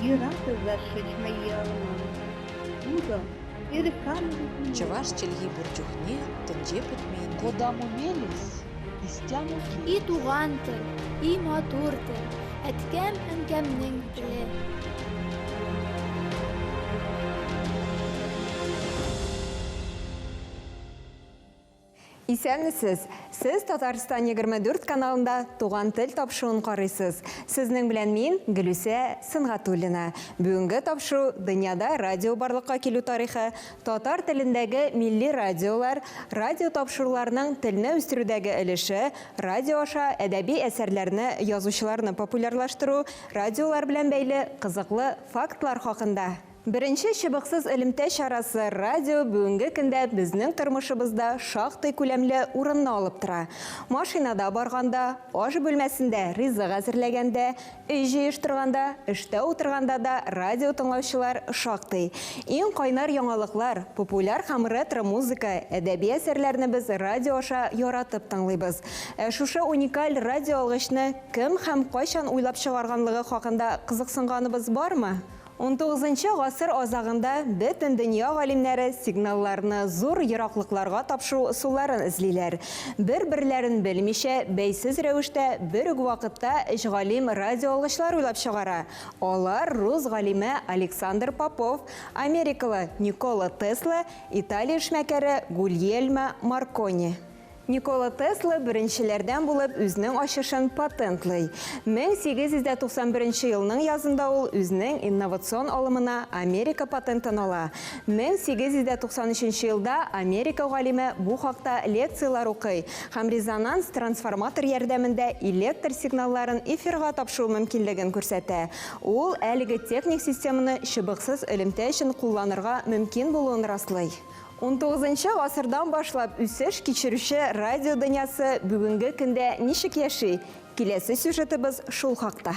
Ни разу зашить мои алманы. Будом переканывать. Чаваш челги бурчухне тенже путмейнде. Кодам умелись, истяну И туган тел, и матур тел, әткәм әнкәмнең теле. Исәнмесез, сез Татарстан 24 каналында туган тел тапшыруын карыйсыз. Сезнең белән мин Гөлүсә Сынгатуллина. Бүгенге тапшыру дөньяда радио барлыкка килү тарихы, татар телендәге милли радиолар, радио тапшыруларының телне үстерүдәге өлеше, радио аша әдәби әсәрләрне, язучыларны популярлаштыру, радиолар белән бәйле кызыклы фактлар хакында. Беренче чыбыксыз элемтә чарасы радио бүгенге көндә безнең тормышыбызда шактый күләмле урынны алып тора. Машинада барганда, аш бүлмәсендә ризык әзерләгәндә, өй җыештырганда, эштә утырганда да радио тыңлаучылар шактый. Иң кайнар яңалыклар, популяр һәм ретро музыка, әдәби әсәрләрне без радио аша яратып тыңлыйбыз. Шушы уникаль радио алгычны кем һәм кайчан уйлап чыгарганлыгы хакында кызыксынганыбыз бармы? 19 гасыр азагында бөтен дөнья галимнәре сигналларны зур ераклыкларга тапшыру усулларын эзлиләр. Бер-берләрен белмичә, бәйсез рәвештә бер үк вакытта өч галим радио алгычлар уйлап чыгара. Алар рус галиме Александр Попов, америкалы Никола Тесла, Италия эшмәкәре Гульельмо Маркони. Никола Тесла беренчеләрдән булып үзенең ачышын патентлый. 1891 елның язында ул үзенең инновацион алымына Америка патентын ала. 1893 елда Америка галиме бу хакта лекциялар укый һәм резонанс трансформатор ярдәмендә электр сигналларын эфирга тапшыру мөмкинлеген күрсәтә. Ул әлеге техник системаны чыбыксыз элемтә өчен кулланырга мөмкин булуын раслый. 19 гасырдан башлап үсеш кичерүче радио дөньясы бүгенге көндә ничек яши? Киләсе сюжетыбыз шул хакта.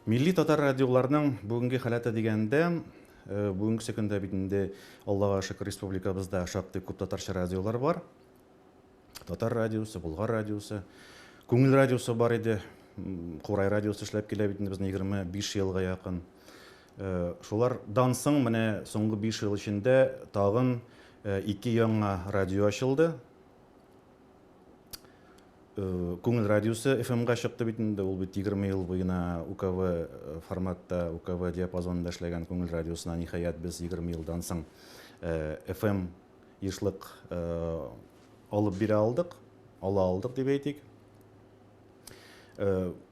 Милли татар радиоларының бүгенге халаты дигәндә, бүгенге көндә битендә Аллага шөкер республикабызда шактый күп татарча радиолар бар. Татар радиосы, Болгар радиосы, Күңел радиосы бар иде. Курай радиосы эшләп килә бит инде безнең 25 елга якын. Шулар дансың менә соңгы 5 ел эчендә тагын 2 яңа радио ачылды. Күңел радиосы FM-га чыкты бит инде, ул бит 20 ел буена УКВ форматта, УКВ диапазонында эшләгән Күңел радиосына ниһаять без 20 елдан соң FM ешлык алып бирә ала алдык дип әйтик.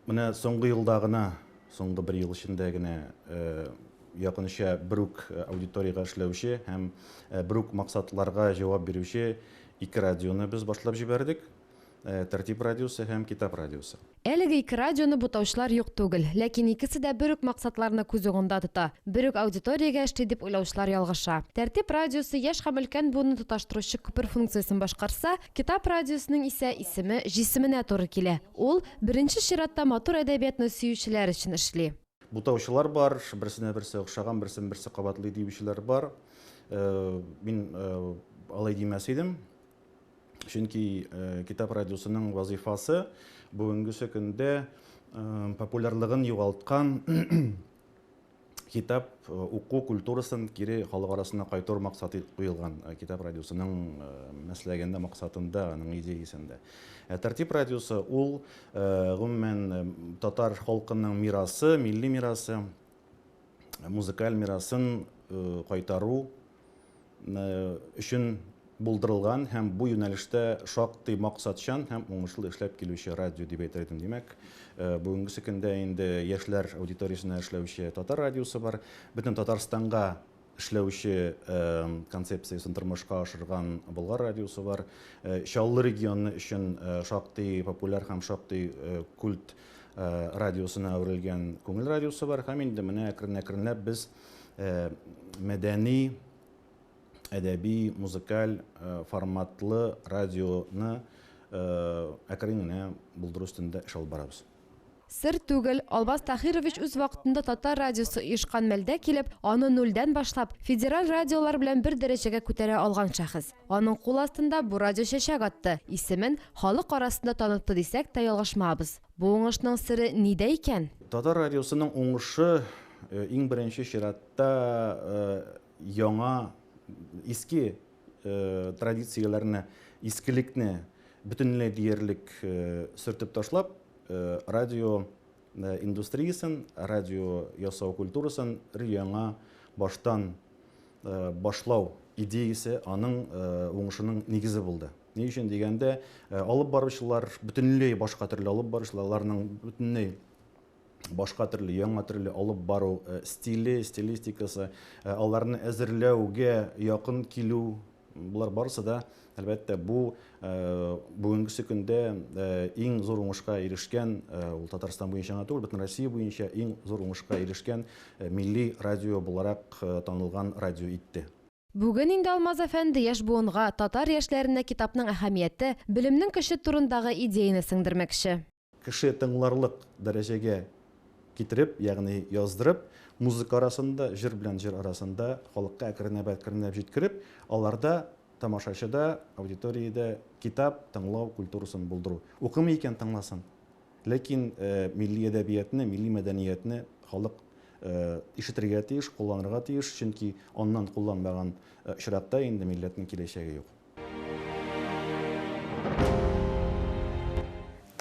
Менә соңгы елда гына, соңгы 1 ел эчендә генә якынча бер үк аудиторияга эшләүче һәм бер үк максатларга җавап бирүче 2 радионы без башлап җибәрдек. Тәртип радиосы һәм Китап радиосы. Әлеге 2 радионы бутаучылар юк түгел, ләкин икесе дә бер үк максатларны күз уңында тота. Бер үк аудиториягә эшли дип уйлаучылар ялгыша. Тәртип радиосы яшь һәм өлкән буынны тоташтыручы күпер функциясын башкарса, Китап радиосының исә исеме җисеменә туры килә. Ул беренче чиратта матур әдәбиятны сөючеләр өчен эшли. Бутаучылар бар, берсенә берсе охшаган, берсе кабатлы диючеләр бар. Мин алай димәс идем. Чөнки Китап радиосының вазифасы бүгенге көндә популярлыгын югалткан китап уку культурасын кире халык арасына кайтару максаты куелган Китап радиосының мәсләгендә максатында, аның идеясендә. Тәртип радиосы ул гомумән татар халкының мирасы, милли мирасы, музыкаль мирасын кайтару өчен булдырылган һәм бу юнәлештә шактый максатчан һәм уңышлы эшләп килүче радио дип әйтәм. Димәк, бүгенге көндә инде яшьләр аудиториясына эшләүче татар радиосы бар. Бөтен Татарстанга эшләүче концепциясын тормышка ашырган Болгар радиосы бар. Чаллы регионы өчен шактый популяр һәм шактый культ радиосына әверелгән Күңел радиосы бар. Һәм инде менә әкрен-әкренләп без мәдәни әдәби, музыкаль форматлы радионы әкрен генә булдыру өстендә эш алып барабыз. Сыр түгел, Албас Тахирович үз вакытында татар радиосы оешкан мәлдә килеп, аны нулдән башлап, федераль радиолар белән бер дәрәҗәгә күтәрә алган шәхес. Аның кул астында бу радио чәчәк атты. Исемен халык арасында танытты дисәк тә ялгышмабыз. Бу уңышның сыры нидә икән? Татар радиосының уңышы иң беренче чиратта яңа иске традицияларны, искелекне бөтенләй диярлек сөртеп ташлап, радио индустриясын, радио ясау культурасын яңа баштан башлау идеясы аның уңышының негізі болды. Не үшін дегенде, алып барушылар бөтенләй башка төрле алып барушыларның бөтенләй башка төрле, яңа төрле алып бару стилистикасы, аларны әзерләүгә якын килү, булар барысы да, әлбәттә, бу бүгенге көндә иң зур уңышка ирешкән, ул Татарстан буенча гына түгел, бөтен Россия буенча иң зур уңышка ирешкән милли радио буларак танылган радио итте. Бүген инде Алмаз әфәнде яшь буынга татар яшьләренә китапның әһәмияте, белемнең кеше турындагы идеяны сеңдермәкче. Кеше тыңларлык дәрәҗәгә китереп, ягъни яздырып, музыка арасында, җыр белән җыр арасында халыкка әкренләп җиткереп, аларда тамашачыда, аудиторияда китап тыңлау культурасын булдыру. Укымый икән тыңласын. Ләкин милли әдәбиятны, милли мәдәниятне халык ишетергә тиеш, кулланырга тиеш, чөнки аннан кулланмаган чиратта инде милләтнең киләчәге юк.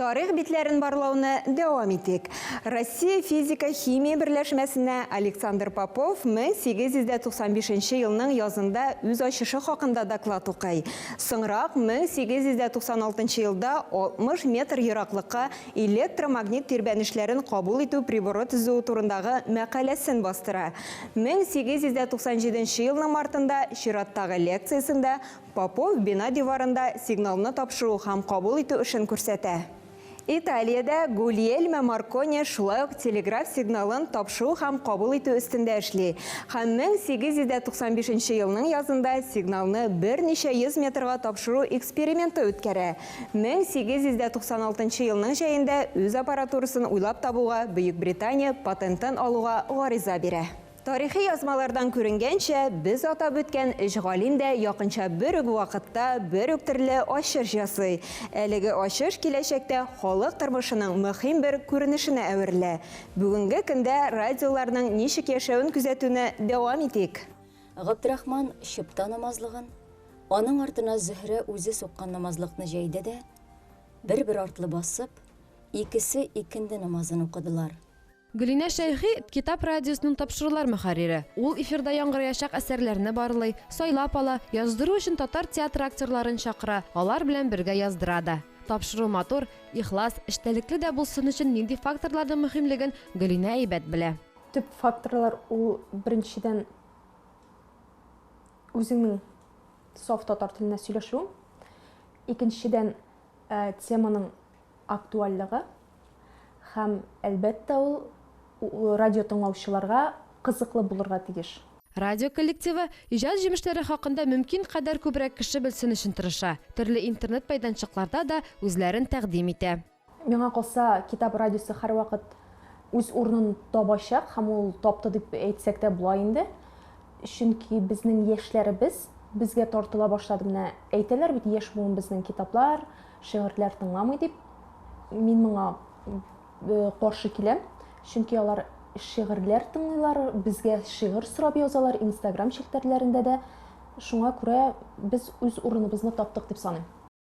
Тарих битләрен барлауны дәвам итик. Россия физика-химия берләшмәсенә Александр Попов 1895 елның язында үз ачышы хакында доклад укый. Соңрак 1896 елда 60 метр ераклыкка электромагнит тирбәнешләрен кабул итү приборы төзү турындагы мәкаләсен бастыра. 1897 елның мартында чираттагы лекциясендә Попов бина диварында сигналны тапшыру һәм кабул итү эшен күрсәтә. Италиядә Гульельмо Маркони шулай ук телеграф сигналын тапшыру һәм кабул итү өстендә эшли. Һәм 1895 елның язында сигналны берничә 100 метрга тапшыру эксперименты үткәрә. 1896 елның җәендә үз аппаратурасын уйлап табуга Бөек Британия патентын алуга гариза бирә. Тарихи язмалардан күренгәнчә, без атап үткән эшгалим дә якынча бер үк вакытта бер үк төрле ачыш ясый. Әлеге ачыш киләчәктә халык тормышының мөһим бер күренешенә әверелә. Бүгенге көндә радиоларның ничек яшәвен күзәтүне дәвам итик. Габдрахман шипта намазлыгын, аның артына Зөһрә үзе суккан намазлыкны җәйде дә, бер-бер артлы басып, икесе икенде намазын укыдылар. Гөлинә Шәйхи китап радиосының тапшырулар мөхәррире. Ул эфирда яңгырыячак әсәрләрне барлый, сайлап ала, яздыру өчен татар театры актерларын чакыра, алар белән бергә яздыра да. Тапшыру матур, ихлас, эштәлекле дә булсын өчен нинди факторларның мөһимлеген Гөлинә әйбәт белә. Төп факторлар ул беренчедән үзеңнең саф татар теленә сөйләшү, икенчедән теманың актуальлыгы һәм әлбәттә ул радио тыңлаучыларга кызыклы булырга тиеш. Радио коллективы иҗат җимешләре хакында мөмкин кадәр күбрәк кеше белсен өчен тырыша. Төрле интернет майданчыкларда да үзләрен тәкъдим итә. Миңа калса, китап радиосы һәрвакыт үз урынын табачак һәм ул тапты дип әйтсәк тә була инде. Чөнки безнең яшьләребез безгә тартыла башлады. Менә әйтәләр бит, яшь буын безнең китаплар, шигырьләр тыңламый дип. Мин моңа каршы киләм. Чөнки алар шигырьләр тыңлыйлар, безгә шигырь сорап язалар Instagram челтәрләрендә дә. Шуңа күрә без үз урыныбызны таптык дип саныйм.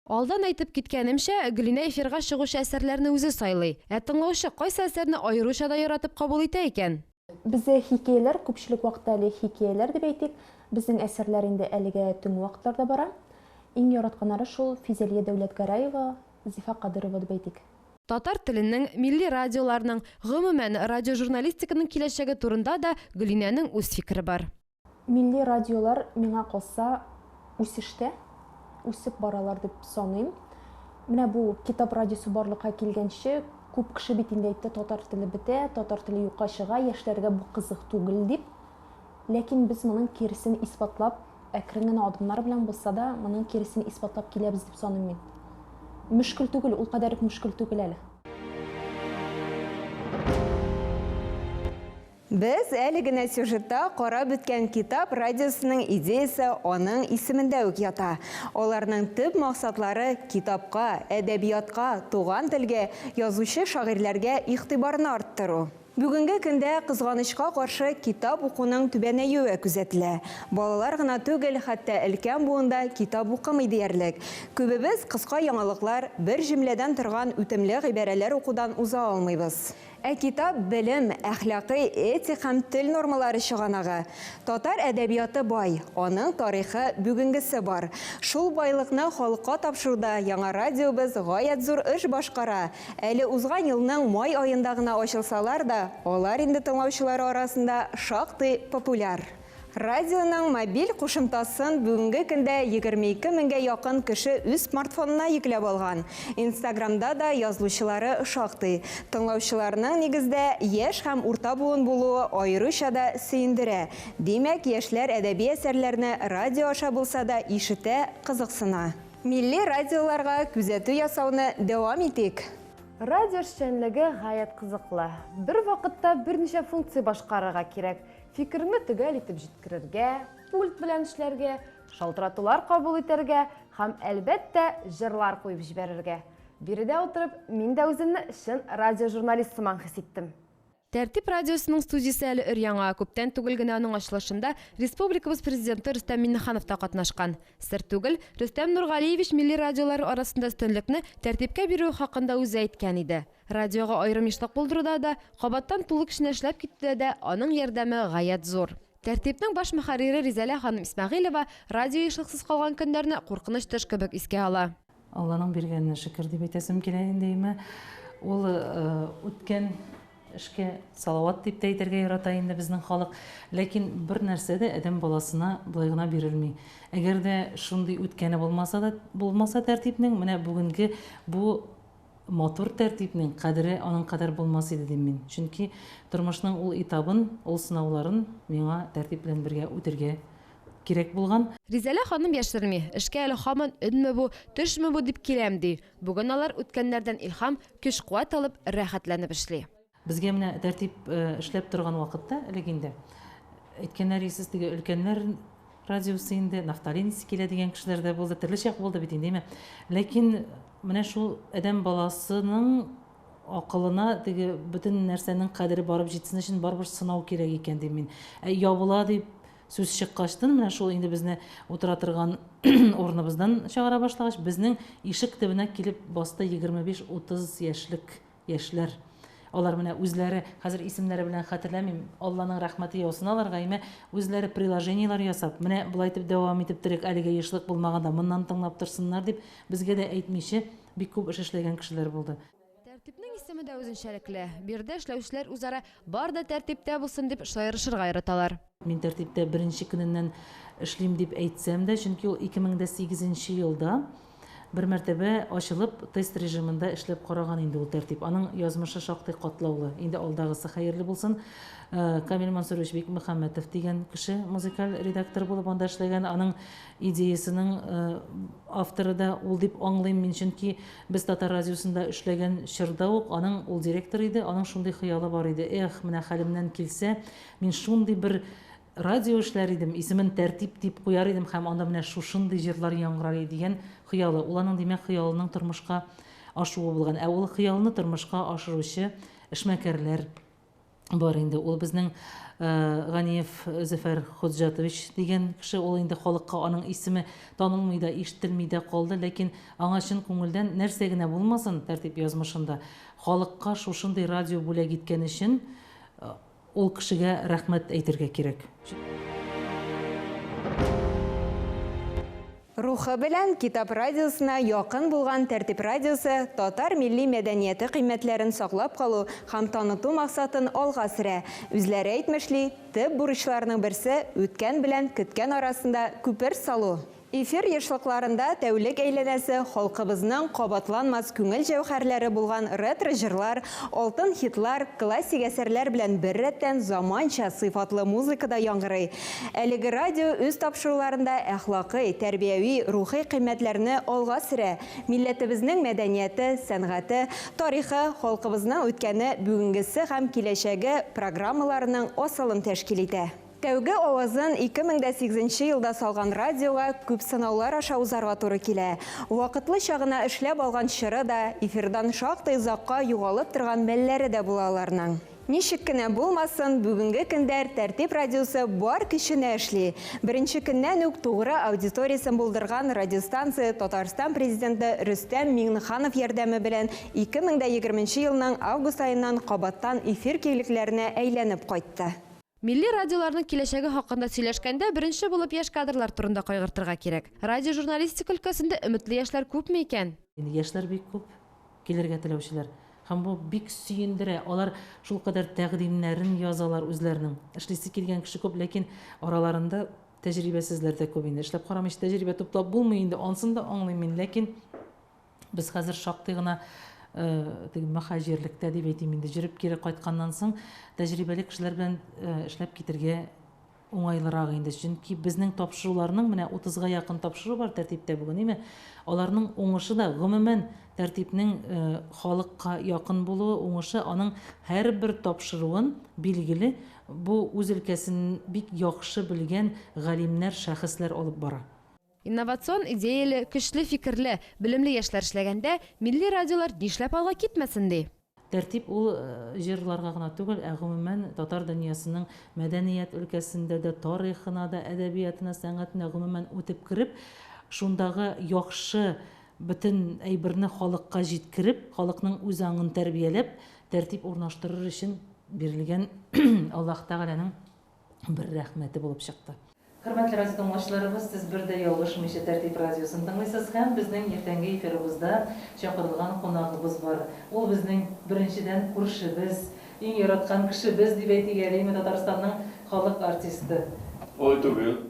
Алдан әйтеп киткәнемчә, Гөлинә эфирга чыгучы әсәрләрне үзе сайлый. Тыңлаучы кайсы әсәрне аеруча да яратып кабул итә икән? Бездә хикәяләр, күпчелек вакытта әле хикәяләр дип әйтик. Безнең әсәрләр инде әлегә төнге вакытларда бара. Иң яратканнары шул Физалия Дәүләтгәрәева, Зифа Кадырова дип әйтик. Татар теленең, милли радиоларның, гомумән радиожурналистиканың киләчәге турында да Гөлинәнең үз фикере бар. Милли радиолар миңа калса үсештә, үсеп баралар дип саныйм. Менә бу китап радиосы барлыкка килгәнче, күп кеше бит инде әйтте, татар теле бетә, татар теле юкка чыга, яшьләргә бу кызык түгел дип. Ләкин без моның киресен исбатлап, әкрен генә адымнар белән булса да, моның киресен исбатлап киләбез дип саныйм мин. Мөшкил түгел, ул кадәр мөшкил түгел әле. Без әле генә сюжетта карап үткән китап радиосының идеясы аның исемендә үк ята. Аларның төп максатлары китапка, әдәбиятка, туган телгә, язучы шагыйрьләргә игътибарны арттыру. Бүгінгі көндә кызганычка каршы китап укуның түбәнәюе күзәтелә. Балалар гына түгел, хәтта өлкән буында китап укымый диярлек. Күбебез кыска яңалыклар, бер җөмләдән торган үтемле гыйбарәләр укудан уза алмыйбыз. Ә китап белем, әхлакый, этик һәм тел нормалары чыганагы. Татар әдәбияты бай, аның тарихы бүгенгесе бар. Шул байлыкны халыкка тапшыруда яңа радиобыз гаять зур эш башкара. Әле узган елның май аенда гына ачылсалар да, алар инде тыңлаучылар арасында шактый популяр. Радионың мобиль кушымтасын бүгінгі көндә 22 меңгә якын кеше үз смартфонына йөкләп алган. Инстаграмда да язылучылары шактый. Тыңлаучыларның нигездә яшь һәм урта буын булуы аеруча да сөендерә. Димәк, яшьләр әдәби әсәрләрне радио аша булса да ишетә, кызыксына. Милли радиоларга күзәтү ясауны дәвам итик. Радио эшчәнлеге гаять кызыклы. Бер вакытта берничә функция башкарырга кирәк. Фикерне төгәл итеп җиткерергә, пульт белән эшләргә, шалтыратулар кабул итәргә һәм әлбәттә җырлар куеп җибәрергә. Биредә утырып, мин дә үземне чын радиожурналист сыман хис иттем. Тәртип радиосының студиясе әле өр-яңа, күптән түгел генә аның ачылышында республикабыз президенты Рөстәм Миңнеханов та катнашкан. Сер түгел, Рөстәм Нургалиевич милли радиолар арасында өстенлекне тәртипкә бирү хакында үзе әйткән иде. Радиога аерым ишлек булдыруда да, кабаттан тулы кешене эшләп китүдә дә аның ярдәме гаять зур. Тәртипнең баш мөхәррире Ризалә ханым Исмәгыйлова радио ишлексез калган көннәрне куркыныч төш кебек искә ала. Алланың биргәненә шөкер дип әйтәсем килә инде. Ул үткән эшкә салават дип әйтергә ярата инде безнең халык, ләкин бер нәрсә дә адәм баласына булай гына бирелми. Әгәр дә шундый үткәне булмаса тәртипнең, менә бүгенге бу матур тәртипнең кадере аның кадәр булмас иде дим мин. Чөнки тормышның ул этабын, ул сынауларын миңа тәртип белән бергә үтәргә кирәк булган. Ризалә ханым яшерми, эшкә әле һаман өнме бу, төшме бу дип киләм ди. Бүген алар үткәннәрдән илһам, көч-куәт алып, рәхәтләнеп эшли. Безгә менә тәртип эшләп торган вакытта, элегендә әйткәннәр исез теге өлкәннәр радиосы инде, Нафталин килә дигән кешеләр дә булды, төрле чак булды бит инде. Ләкин менә шул адәм баласының акылына теге бөтен нәрсәнең кадере барып җитсен өчен барбыр сынау кирәк икән дим мин. Ябыла дип сүз чыккачтын, менә шул инде безне утыра торган орныбыздан чыгара башлагач, безнең ишек төбенә килеп басты 25-30 яшьлек яшьләр. Алар менә үзләре, хәзер исемнәре белән хәтерләмим, Алланың рәхмәте яусын аларга, үзләре приложениялар ясап, менә булай итеп дәвам итеп торык, әлегә яшьлек булмаганда моннан тыңлап торсыннар дип, безгә дә әйтмичә бик күп эш эшләгән кешеләр булды. Тәртипнең исеме дә үзенчәлекле. Биредә эшләүчеләр үзара бар да тәртиптә булсын дип шаярышырга яраталар. Мин тәртиптә беренче көненнән эшлим дип әйтсәм дә, чөнки ул 2008 елда бер мәртәбә ачылып, тест режимында эшләп караган инде ул тәртип. Аның язмышы шактый катлаулы. Инде алдагысы хәерле булсын. Камил Мансурович Бикмөхәммәтов дигән кеше музыкаль редактор булып анда эшләгән. Аның идеясының авторы да ул дип аңлыйм мин, чөнки без Татар радиосында эшләгән чорда ук аның ул директор иде, аның шундый хыялы бар иде. Менә хәлемнән килсә, мин шундый бер радио эшләр идем, исемен тәртип дип куяр идем һәм анда менә шушындый җырлар яңгырар дигән хыялы. Ул аның димәк хыялының тормышка ашуы булган. Ул хыялны тормышка ашыручы эшмәкәрләр бар инде. Ул безнең Ганиев Зөфәр Худжатович дигән кеше, ул инде халыкка аның исеме танылмый да, ишетелми дә калды, ләкин аңа чын күңелдән нәрсә генә булмасын тәртип язмышында халыкка шушындый радио бүләк иткән өчен ул кешегә рәхмәт әйтергә кирәк. Рухы белән китап радиосына якын булган Тәртип радиосы татар милли мәдәнияте кыйммәтләрен саклап калу һәм таныту максатын алга сөрә. Үзләре әйтмешли, төп бурычларының берсе үткән белән көткән арасында күпер салу. Эфир ешлыкларында тәүлек әйләнәсе халкыбызның кабатланмас күңел җәүһәрләре булган ретро җырлар, алтын хитлар, классик әсәрләр белән бер рәттән заманча сыйфатлы музыкада яңгырый. Әлеге радио үз тапшыруларында әхлакый, тәрбияви, рухи кыйммәтләрне алга сөрә. Милләтебезнең мәдәнияте, сәнгате, тарихы, халкыбызның үткәне, бүгенгесе һәм киләчәге программаларының асылын тәшкил итә. Тәүге авазын 2008 елда салган радиога күп сынаулар аша узарга туры килә. Вакытлы чагына эшләп алган чыры да, эфирдан шактый озакка югалып торган мәлләре дә була аларның. Ничек кенә булмасын, бүгенге көндәр Тәртип радиосы бар көченә эшли. Беренче көннән үк тугры аудиториясын булдырган радиостанция Татарстан президенты Рөстәм Миңнеханов ярдәме белән 2020 елның август айыннан кабаттан эфир киңлекләренә әйләнеп кайтты. Милли радиоларның киләчәге хакында сөйләшкәндә беренче булып яшь кадрлар турында кайгыртырга кирәк. Радио журналистика өлкәсендә өметле яшьләр күпме икән? Яшьләр бик күп, килергә теләүчеләр. Һәм бу бик сөендерә. Алар шул кадәр тәкъдимнәрен язалар үзләренең. Эшлисе килгән кеше күп, ләкин араларында тәҗрибәсезләр дә күп инде. Эшләп карамыйча тәҗрибә туплап булмый инде. Ансын да аңлыйм мин, ләкин без хәзер шактый гына мөхаҗирлектә дип әйтим инде, җырып кире кайтканнан соң тәҗрибәле кешеләр белән эшләп китергә уңайлырак инде. Чөнки безнең тапшыруларның менә 30-га якын тапшыру бар тәртиптә бүген, име? Аларның уңышы да гомумән тәртипнең халыкка якын булуы, уңышы аның һәрбер тапшыруын билгеле бу үз өлкәсен бик яхшы белгән галимнәр, шәхесләр алып бара. Инновацион идеяле, көчле фикерле, белемле яшьләр эшләгәндә милли радиолар нишләп алга китмәсен ди. Тәртип ул җырларга гына түгел, гомумән татар дөньясының мәдәният өлкәсендә дә, тарихына да, әдәбиятына, сәнгатенә гомумән үтеп кереп, шундагы яхшы бөтен әйберне халыкка җиткереп, халыкның үз аңын тәрбияләп, тәртип урнаштырыр өчен бирелгән Аллаһ Тәгаләнең бер рәхмәте булып чыкты. Хөрмәтле радио тыңлаучыларыбыз, сез бер дә ялгышмыйча Тәртип радиосын тыңлыйсыз һәм безнең иртәнге эфирыбызда чакырылган кунагыбыз бар. Ул безнең беренчедән күршебез, иң яраткан кешебез дип әйтергә әлеме Татарстанның халык артисты. Ой түгел.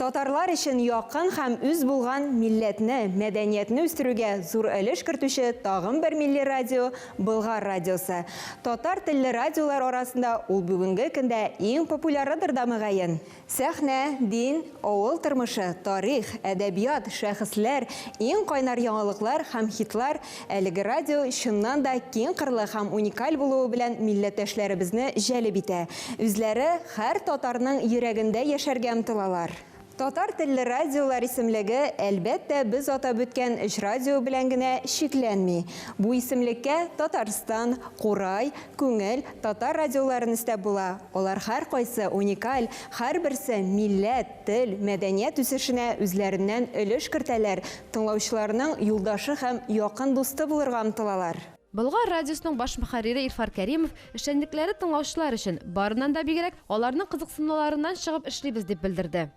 Татарлар өчен якын һәм үз булган милләтне, мәдәниятне үстерүгә зур өлеш кертүче тагын бер милли радио Болгар радиосы. Татар телле радиолар арасында ул бүгенге көндә иң популярыдыр да мөгаен. Сәхнә, дин, авыл тормышы, тарих, әдәбият, шәхесләр, иң кайнар яңалыклар һәм хитлар әлеге радио чыннан да киң кырлы һәм уникаль булуы белән милләттәшләребезне җәлеп итә. Үзләре һәр татарның йөрәгендә яшәргә омтылалар. Татар телле радиолар исемлеге әлбәттә без атап үткән 3 радио белән генә шикләнми. Бу исемлеккә Татарстан, Курай, Күңел татар радиоларын өстәп була. Алар һәр кайсы уникаль, һәрберсе милләт, тел, мәдәният үсешенә үзләреннән өлеш кертәләр, тыңлаучыларның юлдашы һәм якын дусты булырга омтылалар. Болгар радиосының баш мөхәррире Илфар Кәримов эшчәнлекләре тыңлаучылар өчен барыннан да бигрәк аларның кызыксынуларыннан чыгып эшлибез дип белдерде.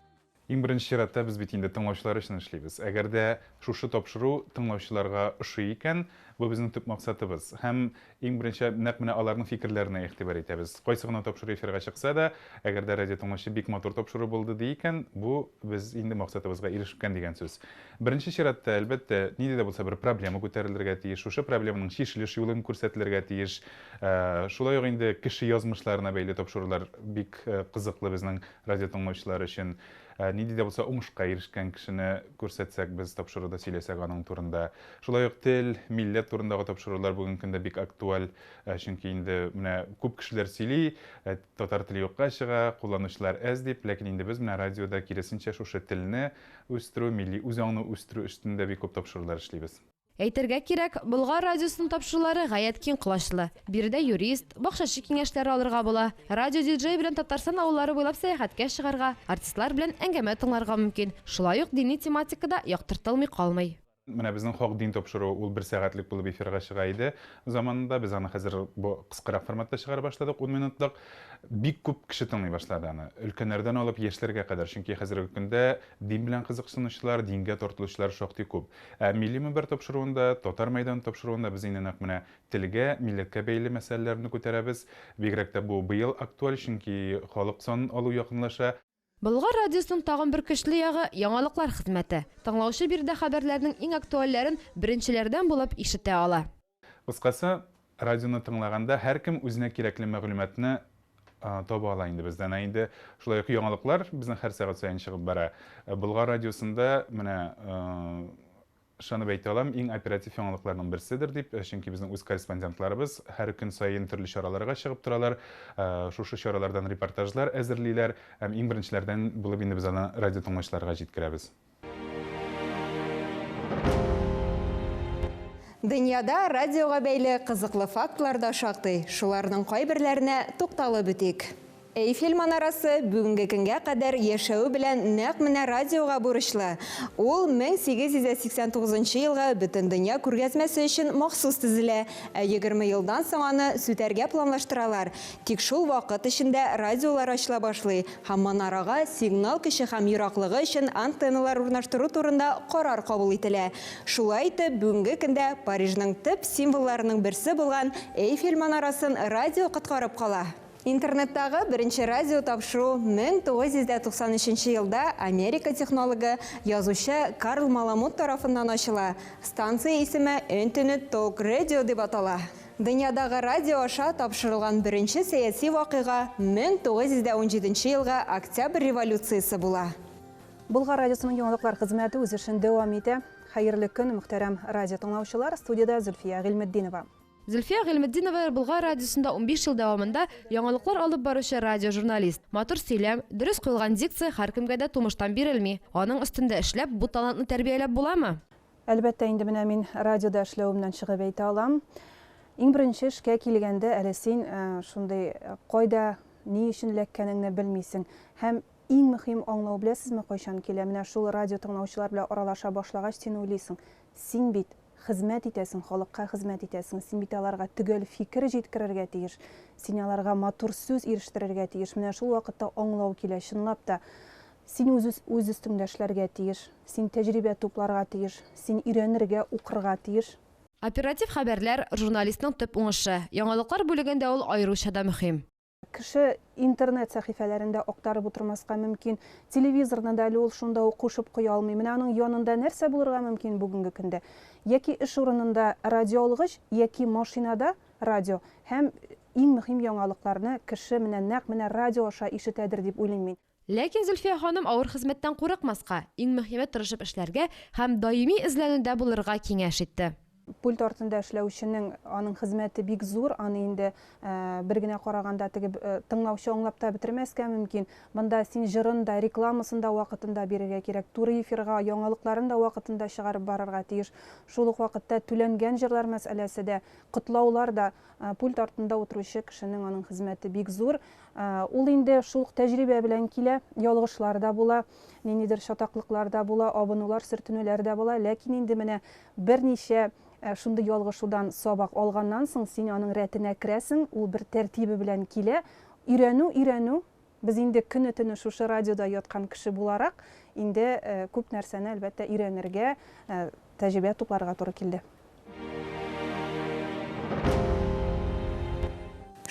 Иң беренче чиратта без бит инде тыңлаучылар өчен эшлибез. Әгәр дә шушы тапшыру тыңлаучыларга ошый икән, бу безнең төп максатыбыз. Һәм иң беренче нәкъ менә аларның фикерләренә игътибар итәбез. Кайсы гына тапшыру эфирга чыкса да, әгәр дә радио тыңлаучы бик матур тапшыру булды ди икән, бу без инде максатыбызга ирешкән дигән сүз. Беренче чиратта әлбәттә нидә дә булса бер проблема күтәрелергә тиеш, шушы проблеманың чишелеш юлын күрсәтелергә тиеш. Шулай ук инде кеше язмышларына бәйле тапшырулар бик кызыклы безнең радио тыңлаучылар өчен. Нидә дә булса уңышка ирешкән кешене күрсәтсәк, без тапшыруда сөйләсәк аның турында. Шулай ук тел, милләт турындагы тапшырулар бүген көндә бик актуаль, чөнки инде менә күп кешеләр сөйли, татар теле юкка чыга, кулланучылар әз дип, ләкин инде без менә радиода киресенчә шушы телне үстерү, милли үзаңны үстерү өстендә бик күп тапшырулар эшлибез. Әйтергә кирәк, Болгар радиосының тапшырулары гаять киң колачлы. Биредә юрист, бакчачы киңәшләре алырга була. Радио диджей белән Татарстан авыллары буйлап сәяхәткә чыгарга, артистлар белән әңгәмә тыңларга мөмкин. Шулай ук дини тематикада яктыртылмый калмый. Менә безнең хак дин тапшыру ул 1 сәгатьлек булып эфирга чыга иде. Заманында без аны хәзер бу кыскарак форматта чыгара башладык, 10 минутлык. Бик күп кеше тыңлый башлады аны. Өлкәннәрдән алып яшьләргә кадәр, чөнки хәзерге көндә дин белән кызыксынучылар, дингә тартылучылар шактый күп. Милли мөнбәр тапшыруында, татар мәйдан тапшыруында без инде нәкъ менә телгә, милләткә бәйле мәсьәләләрне күтәрәбез. Бигрәк тә бу быел актуаль, чөнки халык сан алу якынлаша. Болгар радиосының тагын бер көчле ягы яңалыклар хезмәте. Тыңлаучы биредә хәбәрләрнең иң актуальләрен беренчеләрдән булып ишетә ала. Кыскасы, радионы тыңлаганда һәркем үзенә кирәкле мәгълүматны таба ала инде бездән. Инде шулай ук яңалыклар безнең һәр сәгать саен чыгып бара. Болгар радиосында менә шуны әйтә алам, иң оператив яңалыкларның берседер дип, чөнки безнең үз корреспондентларыбыз һәр көн саен төрле чараларга чыгып торалар. Шушы чаралардан репортажлар әзерлиләр һәм иң беренчеләрдән булып инде без аны радио тыңлаучыларга җиткерәбез. Дөньяда радиоға бәйле қызыклы фактлар да шактый. Шуларның кайберләренә тукталып үтик. Эйфель манарасы бүгенге көнгә кадәр яшәү белән нәкъ менә радиога бурычлы. Ул 1889 елга бөтен дөнья күргәзмәсе өчен махсус төзелә. 20 елдан соң аны сүтәргә планлаштыралар. Тик шул вакыт эчендә радиолар ачыла башлый һәм манарага сигнал көче һәм ераклыгы өчен антенналар урнаштыру турында карар кабул ителә. Шулай итеп, бүгенге көндә Парижның төп символларының берсе булган Эйфель манарасын радио коткарып кала. Интернеттағы бірінші радио тапшыру 1993 елда Америка технологы язучы Карл Маламут тарафыннан ачыла. Станция исеме Internet Talk Radio дип атала. Дөньядағы радио аша тапшырылган беренче сәяси вакыйга 1917 елга Октябрь революциясы була. Булгар радиосының яңалыклар хезмәте үз эшен дәвам итә. Хәерле көн, мөхтәрәм радио тыңлаучылар, студияда Зөлфия Гыйлметдинова. Зөлфия Гыйлметдинова Болгар радиосында 15 ел дәвамында яңалыклар алып баручы радиожурналист. Матур сөйләм, дөрес куелган дикция һәркемгә дә тумыштан бирелми. Аның өстендә эшләп, бу талантны тәрбияләп буламы? Әлбәттә, инде менә мин радиода эшләвемнән чыгып әйтә алам. Иң беренче эшкә килгәндә әле син шундый кайда ни өчен ләккәнеңне белмисең һәм иң мөһим аңлау беләсезме кайчан килә? Менә шул радио тыңлаучылар белән аралаша башлагач син уйлыйсың. Син бит хезмәт итәсең, халыкка хезмәт итәсең, син бит аларга төгәл фикер җиткерергә тиеш, син аларга матур сүз ирештерергә тиеш. Менә шул вакытта аңлау килә, чынлап та син үз өстеңдә эшләргә тиеш, син тәҗрибә тупларга тиеш, син өйрәнергә, укырга тиеш. Оператив хәбәрләр журналистның төп уңышы. Яңалыклар бүлегендә ул аеруча да мөһим. Кеше интернет сәхифәләрендә актарып утырмаска мөмкин, телевизорны да ул шунда ук кушып куя алмый. Менә аның янында нәрсә булырга мөмкин бүгенге көндә? Яки эш урынында радиоалгыч, яки машинада радио. Һәм иң мөһим яңалыкларны кеше менә радио аша ишетәдер дип уйлыйм мин. Ләкин Зөлфия ханым авыр хезмәттән курыкмаска, иң мөһиме тырышып эшләргә һәм даими эзләнүдә булырга киңәш итте. Пульт артында эшләүченең аның хезмәте бик зур, аны инде бер генә караганда теге тыңлаучы аңлап та бетермәскә мөмкин. Монда син җырын да, рекламасын да вакытында бирергә кирәк, туры эфирга, яңалыкларын да вакытында чыгарып барырга тиеш. Шул ук вакытта түләнгән җырлар мәсьәләсе дә, котлаулар да пульт артында утыручы кешенең аның хезмәте бик зур. Ул инде шул тәҗрибә белән килә, ялгышлар да була, ниндидер шатаклыклар да була, абынулар, сөртенүләр дә була, ләкин инде менә берничә шундый ялгышудан сабак алганнан соң син аның рәтенә керәсең, ул бер тәртибе белән килә. Өйрәнү. Без инде көне-төне шушы радиода яткан кеше буларак, инде күп нәрсәне әлбәттә өйрәнергә, тәҗрибә тупларга туры килде.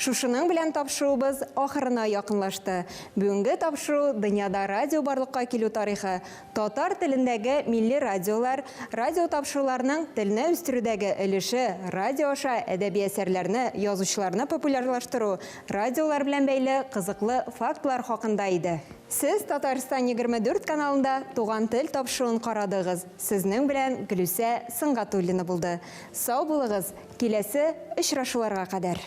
Шушының белән тапшыруыбыз ахырына якынлашты. Бүгенге тапшыру дөньяда радио барлыкка килү тарихы, татар телендәге милли радиолар, радио тапшыруларның телне үстерүдәге өлеше, радио аша әдәби әсәрләрне, язучыларны популярлаштыру, радиолар белән бәйле кызыклы фактлар хакында иде. Сез Татарстан 24 каналында туган тел тапшыруын карадыгыз. Сезнең белән Гөлүсә Сынгатуллина булды. Сау булыгыз, киләсе очрашуларга кадәр.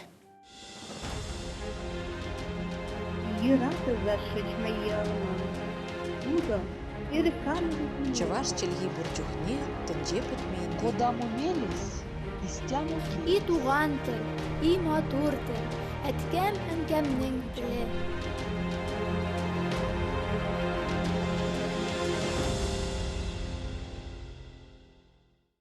Чуваш челги бурчухне, тенҗе путмейнде. Куда мумелис, истяну И туган тел, и матур тел, әткәм әнкәмнең теле.